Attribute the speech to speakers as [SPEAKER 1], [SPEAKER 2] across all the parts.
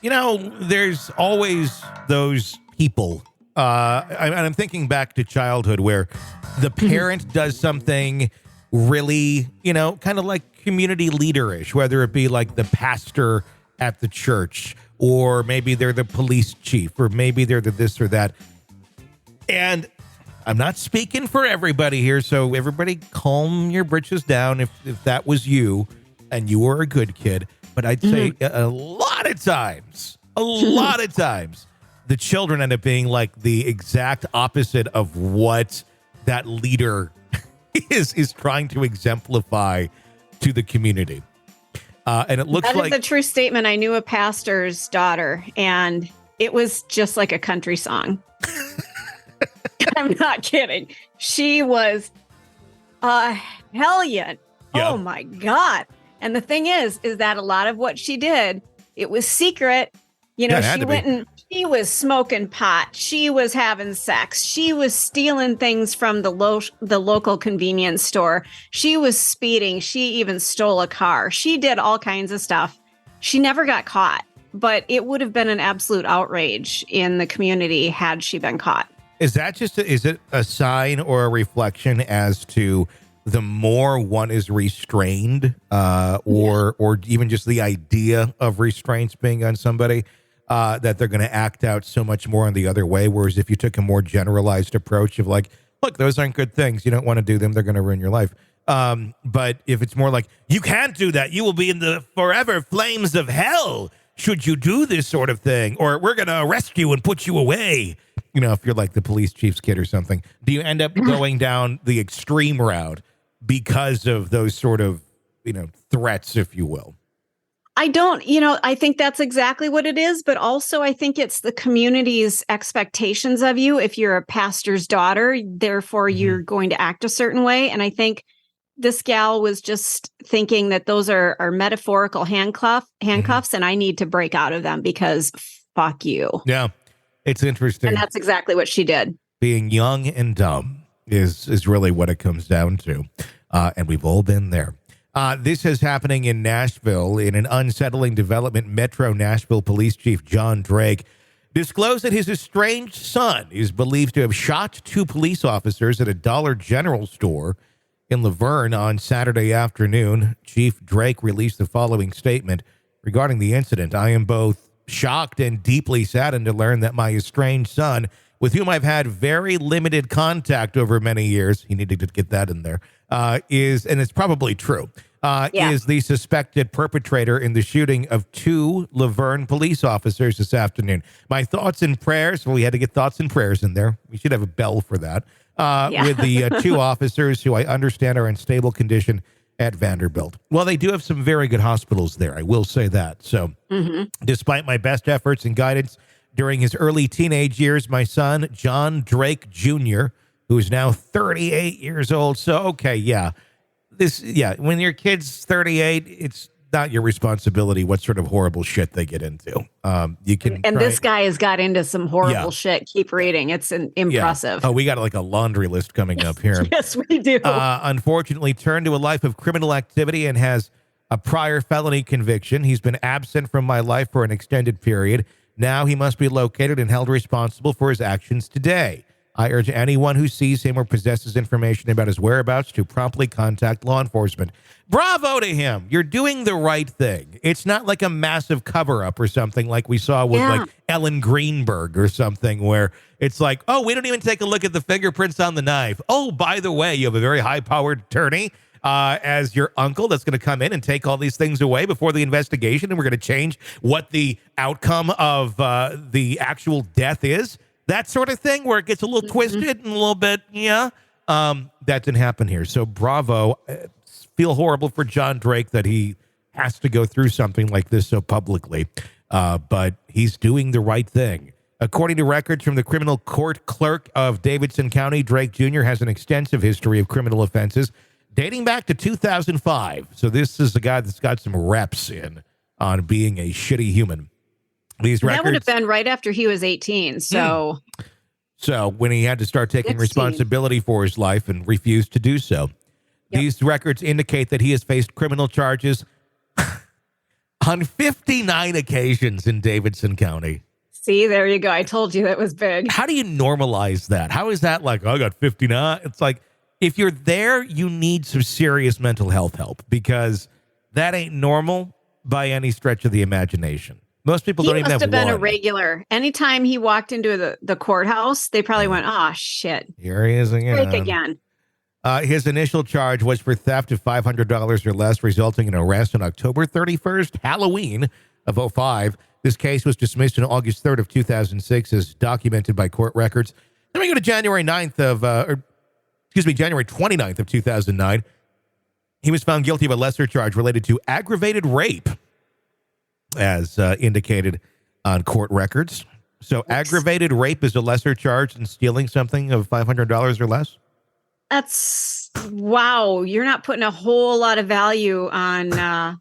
[SPEAKER 1] there's always those people. I'm thinking back to childhood where the parent does something really, kind of like community leaderish, whether it be like the pastor at the church, or maybe they're the police chief, or maybe they're the this or that. And I'm not speaking for everybody here, so everybody calm your britches down if that was you and you were a good kid. But I'd say a lot of times, the children end up being like the exact opposite of what that leader is trying to exemplify to the community. And it looks like...
[SPEAKER 2] That is a true statement. I knew a pastor's daughter, and it was just like a country song. I'm not kidding. She was a hellion. Yeah. Oh, my God. And the thing is that a lot of what she did, it was secret. She went and she was smoking pot. She was having sex. She was stealing things from the local convenience store. She was speeding. She even stole a car. She did all kinds of stuff. She never got caught, but it would have been an absolute outrage in the community had she been caught.
[SPEAKER 1] Is that is it a sign or a reflection as to the more one is restrained, or even just the idea of restraints being on somebody, that they're going to act out so much more in the other way? Whereas if you took a more generalized approach of like, look, those aren't good things, you don't want to do them, they're going to ruin your life. But if it's more like, you can't do that, you will be in the forever flames of hell should you do this sort of thing, or we're going to arrest you and put you away. If you're like the police chief's kid or something, do you end up going down the extreme route because of those sort of, threats, if you will?
[SPEAKER 2] I don't, I think that's exactly what it is. But also, I think it's the community's expectations of you. If you're a pastor's daughter, therefore you're going to act a certain way. And I think this gal was just thinking that those are metaphorical handcuffs, and I need to break out of them because fuck you.
[SPEAKER 1] Yeah. It's interesting.
[SPEAKER 2] And that's exactly what she did.
[SPEAKER 1] Being young and dumb is really what it comes down to. And we've all been there. This is happening in Nashville in an unsettling development. Metro Nashville Police Chief John Drake disclosed that his estranged son is believed to have shot two police officers at a Dollar General store in Vergne on Saturday afternoon. Chief Drake released the following statement regarding the incident. I am both shocked and deeply saddened to learn that my estranged son, with whom I've had very limited contact over many years, he needed to get that in there, is, and it's probably true, is the suspected perpetrator in the shooting of two Vergne police officers this afternoon. My thoughts and prayers, well, we had to get thoughts and prayers in there. We should have a bell for that. With the two officers who I understand are in stable condition at Vanderbilt. Well, they do have some very good hospitals there, I will say that. So despite my best efforts and guidance during his early teenage years, my son, John Drake Jr., who is now 38 years old. So, when your kid's 38, it's not your responsibility what sort of horrible shit they get into.
[SPEAKER 2] This guy has got into some horrible shit. Keep reading. It's impressive.
[SPEAKER 1] Oh, we got like a laundry list coming up here.
[SPEAKER 2] Yes, we do.
[SPEAKER 1] Unfortunately, turned to a life of criminal activity and has a prior felony conviction. He's been absent from my life for an extended period. Now he must be located and held responsible for his actions today. I urge anyone who sees him or possesses information about his whereabouts to promptly contact law enforcement. Bravo to him. You're doing the right thing. It's not like a massive cover-up or something like we saw with like Ellen Greenberg or something where it's like, oh, we don't even take a look at the fingerprints on the knife. Oh, by the way, you have a very high-powered attorney as your uncle that's going to come in and take all these things away before the investigation, and we're going to change what the outcome of the actual death is. That sort of thing where it gets a little twisted and a little bit, that didn't happen here. So bravo. Feel horrible for John Drake that he has to go through something like this so publicly, but he's doing the right thing. According to records from the criminal court clerk of Davidson County, Drake Jr. has an extensive history of criminal offenses dating back to 2005. So this is a guy that's got some reps in on being a shitty human. These records,
[SPEAKER 2] that would have been right after he was 18. So
[SPEAKER 1] when he had to start taking responsibility for his life and refused to do so. Yep. These records indicate that he has faced criminal charges on 59 occasions in Davidson County.
[SPEAKER 2] See, there you go. I told you that was big.
[SPEAKER 1] How do you normalize that? How is that like, oh, I got 59? It's like, if you're there, you need some serious mental health help because that ain't normal by any stretch of the imagination. Most people don't even have one. He must have been
[SPEAKER 2] a regular. Anytime he walked into the courthouse, they probably went, oh, shit.
[SPEAKER 1] Here he is again.
[SPEAKER 2] Break again.
[SPEAKER 1] His initial charge was for theft of $500 or less, resulting in arrest on October 31st, Halloween of 2005. This case was dismissed on August 3rd of 2006 as documented by court records. Then we go to January 29th of 2009. He was found guilty of a lesser charge related to aggravated rape, as indicated on court records. So aggravated rape is a lesser charge than stealing something of $500 or less?
[SPEAKER 2] That's, wow. You're not putting a whole lot of value on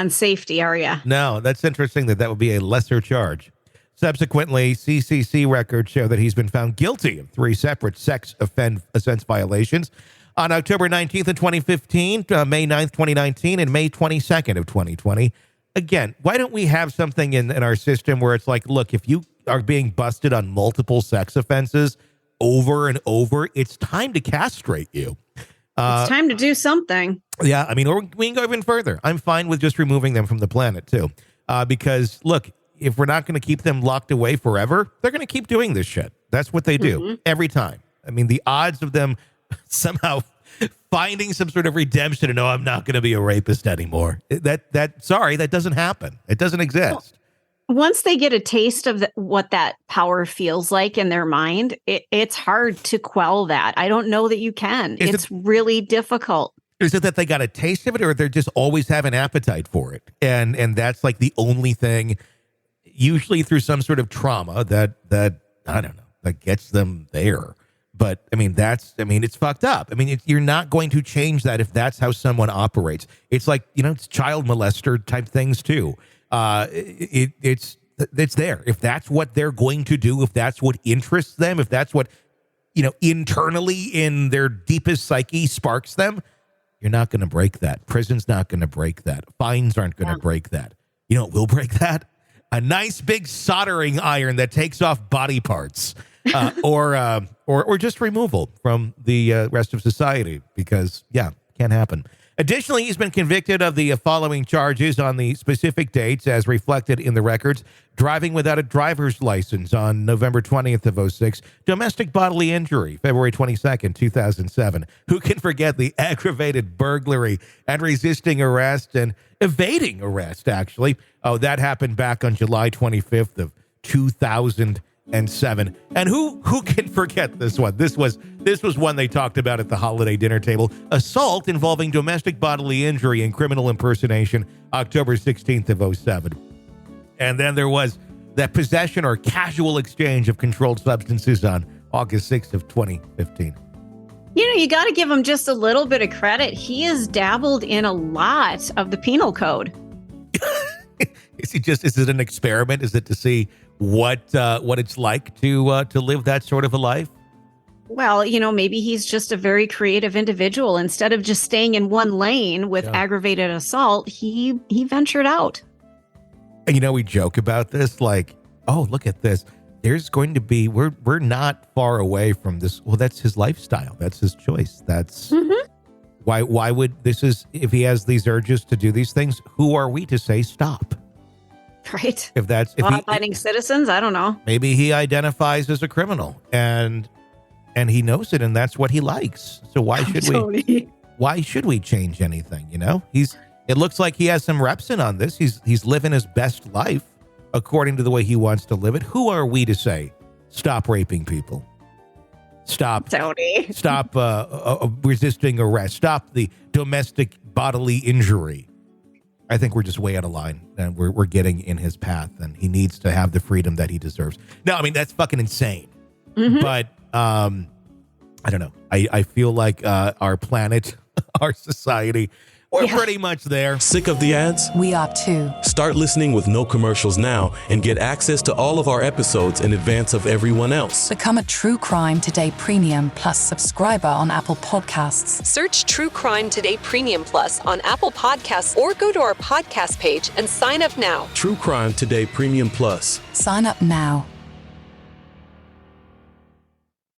[SPEAKER 2] safety, are you?
[SPEAKER 1] No, that's interesting that would be a lesser charge. Subsequently, CCC records show that he's been found guilty of 3 separate sex offense violations on October 19th of 2015, May 9th, 2019, and May 22nd of 2020. Again, why don't we have something in our system where it's like, look, if you are being busted on multiple sex offenses over and over, it's time to castrate you.
[SPEAKER 2] It's time to do something.
[SPEAKER 1] Yeah, I mean, or we can go even further. I'm fine with just removing them from the planet, too. Because, look, if we're not going to keep them locked away forever, they're going to keep doing this shit. That's what they do every time. I mean, the odds of them somehow finding some sort of redemption and, no, I'm not going to be a rapist anymore. That doesn't happen. It doesn't exist.
[SPEAKER 2] Once they get a taste of what that power feels like in their mind, it's hard to quell that. I don't know that you can. It's really difficult.
[SPEAKER 1] Is it that they got a taste of it, or they just always have an appetite for it? And that's like the only thing, usually through some sort of trauma that I don't know, that gets them there. But I mean, it's fucked up. I mean, you're not going to change that if that's how someone operates. It's like, it's child molester type things too. It's there. If that's what they're going to do, if that's what interests them, if that's what, internally in their deepest psyche sparks them, you're not going to break that. Prison's not going to break that. Fines aren't going to break that. You know what will break that? A nice big soldering iron that takes off body parts, or just removal from the rest of society, because can't happen. Additionally, he's been convicted of the following charges on the specific dates as reflected in the records: driving without a driver's license on November 20th of 2006, domestic bodily injury, February 22nd, 2007. Who can forget the aggravated burglary and resisting arrest and evading arrest, actually? Oh, that happened back on July 25th of 2007. And who can forget this one? This was one they talked about at the holiday dinner table. Assault involving domestic bodily injury and criminal impersonation, October 16th of 2007. And then there was that possession or casual exchange of controlled substances on August 6th of 2015.
[SPEAKER 2] You got to give him just a little bit of credit. He has dabbled in a lot of the penal code.
[SPEAKER 1] Is it an experiment? Is it to see what it's like to live that sort of a life?
[SPEAKER 2] Well, maybe he's just a very creative individual. Instead of just staying in one lane with aggravated assault, he ventured out.
[SPEAKER 1] And we joke about this, like, oh, look at this. There's going to be, we're not far away from this. Well, that's his lifestyle. That's his choice. That's why would if he has these urges to do these things, who are we to say stop?
[SPEAKER 2] Right.
[SPEAKER 1] If
[SPEAKER 2] law-abiding citizens, I don't know. Maybe
[SPEAKER 1] he identifies as a criminal and he knows it, and that's what he likes. So why should we change anything? It looks like he has some reps in on this. He's living his best life according to the way he wants to live it. Who are we to say stop raping people? Stop resisting arrest. Stop the domestic bodily injury. I think we're just way out of line, and we're getting in his path, and he needs to have the freedom that he deserves. No, I mean, that's fucking insane. But I don't know. I feel like our planet, our society, We're pretty much there.
[SPEAKER 3] Sick of the ads?
[SPEAKER 4] We are too.
[SPEAKER 3] Start listening with no commercials now and get access to all of our episodes in advance of everyone else.
[SPEAKER 4] Become a True Crime Today Premium Plus subscriber on Apple Podcasts.
[SPEAKER 5] Search True Crime Today Premium Plus on Apple Podcasts or go to our podcast page and sign up now.
[SPEAKER 3] True Crime Today Premium Plus.
[SPEAKER 4] Sign up now.